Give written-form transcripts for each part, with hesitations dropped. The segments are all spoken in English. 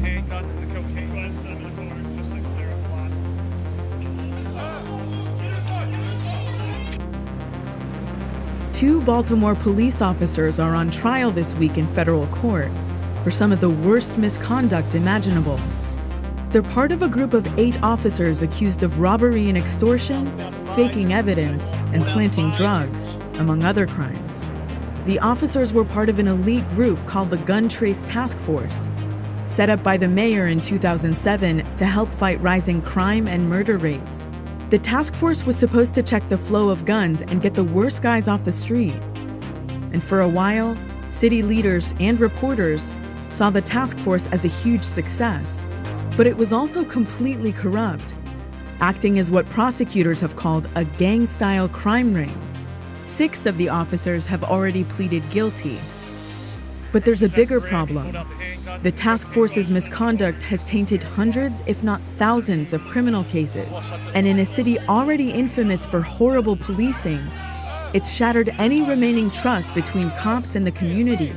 handgun and the cocaine. Two Baltimore police officers are on trial this week in federal court for some of the worst misconduct imaginable. They're part of a group of 8 officers accused of robbery and extortion, faking evidence, and planting drugs, among other crimes. The officers were part of an elite group called the Gun Trace Task Force, set up by the mayor in 2007 to help fight rising crime and murder rates. The task force was supposed to check the flow of guns and get the worst guys off the street. And for a while, city leaders and reporters saw the task force as a huge success. But it was also completely corrupt, acting as what prosecutors have called a gang-style crime ring. 6 of the officers have already pleaded guilty. But there's a bigger problem. The task force's misconduct has tainted hundreds, if not thousands, of criminal cases. And in a city already infamous for horrible policing, it's shattered any remaining trust between cops and the community.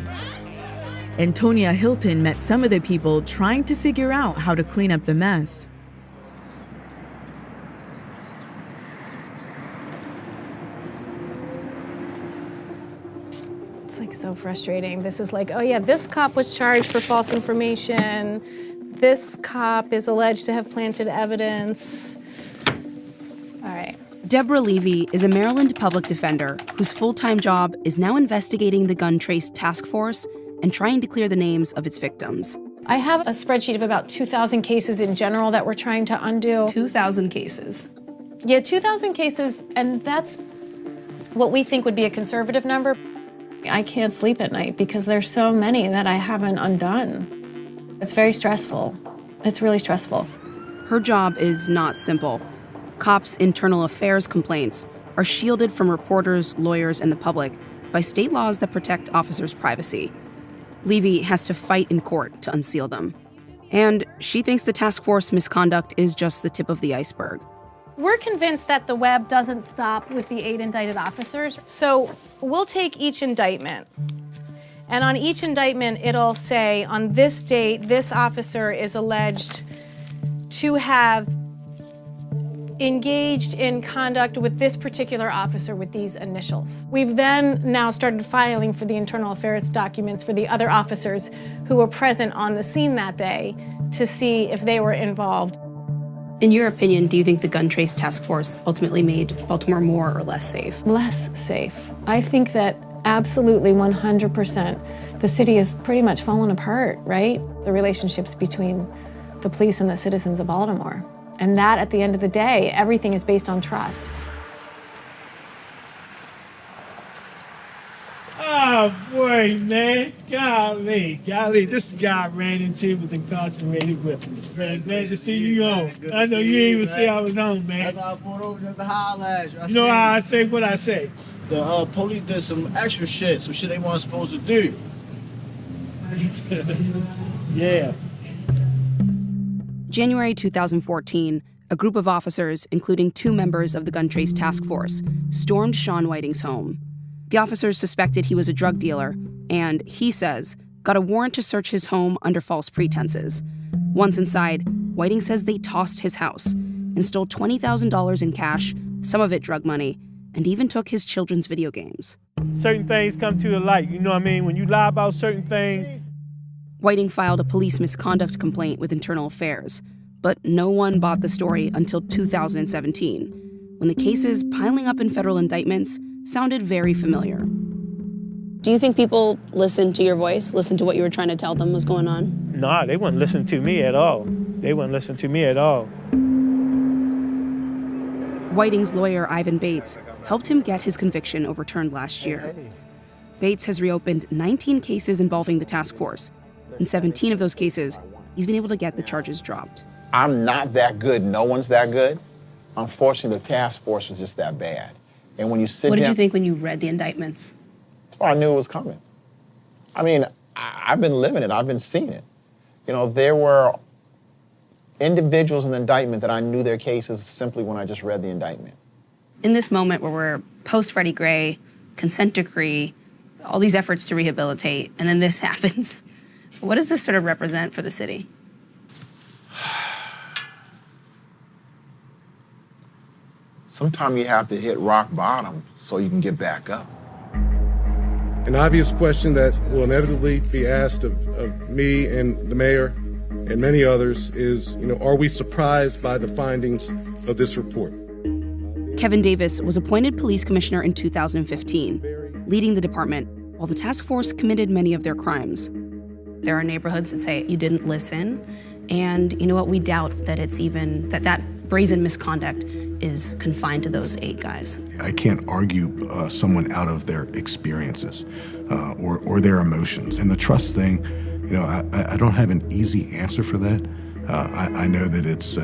Antonia Hilton met some of the people trying to figure out how to clean up the mess. It's like so frustrating. This is like, oh yeah, this cop was charged for false information. This cop is alleged to have planted evidence. All right. Deborah Levy is a Maryland public defender whose full-time job is now investigating the Gun Trace Task Force and trying to clear the names of its victims. I have a spreadsheet of about 2,000 cases in general that we're trying to undo. 2,000 cases. Yeah, 2,000 cases, and that's what we think would be a conservative number. I can't sleep at night because there's so many that I haven't undone. It's very stressful. It's really stressful. Her job is not simple. Cops' internal affairs complaints are shielded from reporters, lawyers, and the public by state laws that protect officers' privacy. Levy has to fight in court to unseal them. And she thinks the task force misconduct is just the tip of the iceberg. We're convinced that the web doesn't stop with the 8 indicted officers. So we'll take each indictment. And on each indictment, it'll say, on this date, this officer is alleged to have engaged in conduct with this particular officer with these initials. We've then now started filing for the internal affairs documents for the other officers who were present on the scene that day to see if they were involved. In your opinion, do you think the Gun Trace Task Force ultimately made Baltimore more or less safe? Less safe. I think that absolutely 100%. The city is pretty much fallen apart, right? The relationships between the police and the citizens of Baltimore. And that, at the end of the day, everything is based on trust. Oh, boy, man. Golly. This guy ran into was incarcerated with me. Man, glad to see you home. I know you didn't even say I was home, man. That's why I pulled over just to holler at you. You know how I say what I say? The police did some extra shit, some shit they weren't supposed to do. Yeah. January 2014, a group of officers, including 2 members of the Gun Trace Task Force, stormed Sean Whiting's home. The officers suspected he was a drug dealer and, he says, got a warrant to search his home under false pretenses. Once inside, Whiting says they tossed his house and stole $20,000 in cash, some of it drug money, and even took his children's video games. Certain things come to the light, you know what I mean? When you lie about certain things. Whiting filed a police misconduct complaint with Internal Affairs, but no one bought the story until 2017, when the cases piling up in federal indictments sounded very familiar. Do you think people listened to your voice, listened to what you were trying to tell them was going on? Nah, they wouldn't listen to me at all. Whiting's lawyer, Ivan Bates, helped him get his conviction overturned last year. Bates has reopened 19 cases involving the task force. In 17 of those cases, he's been able to get the charges dropped. I'm not that good. No one's that good. Unfortunately, the task force was just that bad. And when you sit down... What did you think when you read the indictments? That's why I knew it was coming. I mean, I've been living it. I've been seeing it. You know, there were individuals in the indictment that I knew their cases simply when I just read the indictment. In this moment where we're post-Freddie Gray, consent decree, all these efforts to rehabilitate, and then this happens, what does this sort of represent for the city? sometimes you have to hit rock bottom so you can get back up. An obvious question that will inevitably be asked of me and the mayor and many others is, are we surprised by the findings of this report? Kevin Davis was appointed police commissioner in 2015, leading the department while the task force committed many of their crimes. There are neighborhoods that say you didn't listen, and you know what, we doubt that it's even, that brazen misconduct is confined to those 8 guys. I can't argue someone out of their experiences or their emotions. And the trust thing, I don't have an easy answer for that. I know that it's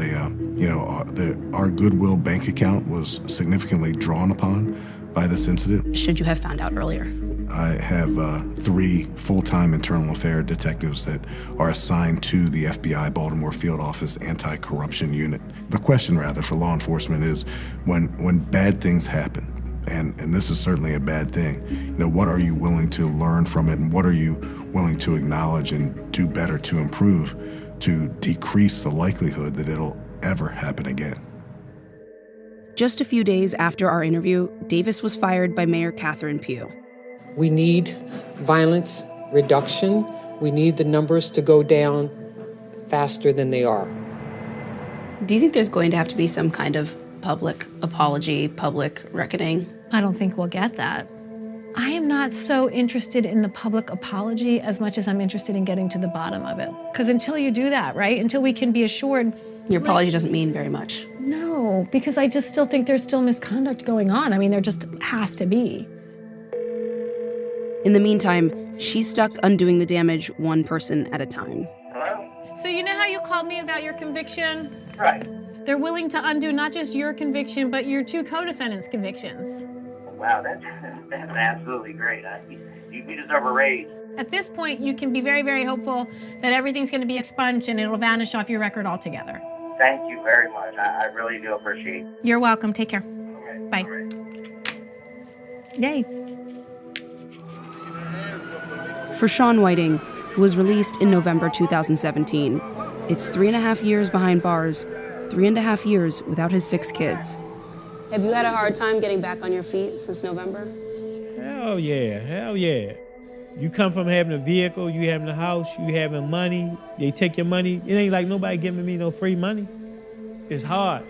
our Goodwill bank account was significantly drawn upon by this incident. Should you have found out earlier? I have 3 full-time internal affair detectives that are assigned to the FBI Baltimore Field Office Anti-Corruption Unit. The question, rather, for law enforcement is when bad things happen, and this is certainly a bad thing, what are you willing to learn from it, and what are you willing to acknowledge and do better to improve to decrease the likelihood that it'll ever happen again? Just a few days after our interview, Davis was fired by Mayor Catherine Pugh. We need violence reduction. We need the numbers to go down faster than they are. Do you think there's going to have to be some kind of public apology, public reckoning? I don't think we'll get that. I am not so interested in the public apology as much as I'm interested in getting to the bottom of it. Because until you do that, right, until we can be assured... Your apology doesn't mean very much. No, because I just still think there's still misconduct going on. I mean, there just has to be. In the meantime, she's stuck undoing the damage one person at a time. Hello? So you know how you called me about your conviction? Right. They're willing to undo not just your conviction, but your 2 co-defendants' convictions. Wow, that's absolutely great. You deserve a raise. At this point, you can be very, very hopeful that everything's going to be expunged and it'll vanish off your record altogether. Thank you very much. I really do appreciate it. You're welcome. Take care. Okay. Bye. Right. Yay. For Shaun Whiting, who was released in November 2017, it's 3.5 years behind bars, 3.5 years without his 6 kids. Have you had a hard time getting back on your feet since November? Hell yeah. You come from having a vehicle, you having a house, you having money, they take your money. It ain't like nobody giving me no free money. It's hard.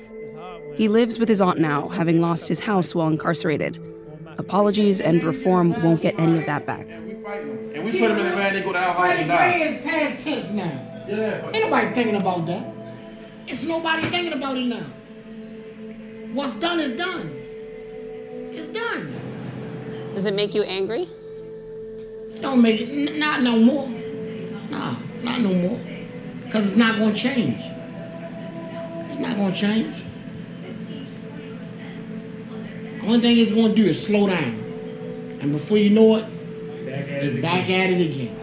He lives with his aunt now, having lost his house while incarcerated. Apologies and reform won't get any of that back. And we put him in the van, they go to our house and die. Freddie Gray is past tense now. Yeah. Ain't nobody thinking about that. It's nobody thinking about it now. What's done is done. It's done. Does it make you angry? It don't make it, not no more. Nah, not no more. Because it's not going to change. It's not going to change. The only thing it's going to do is slow down. And before you know it, it's back at it again.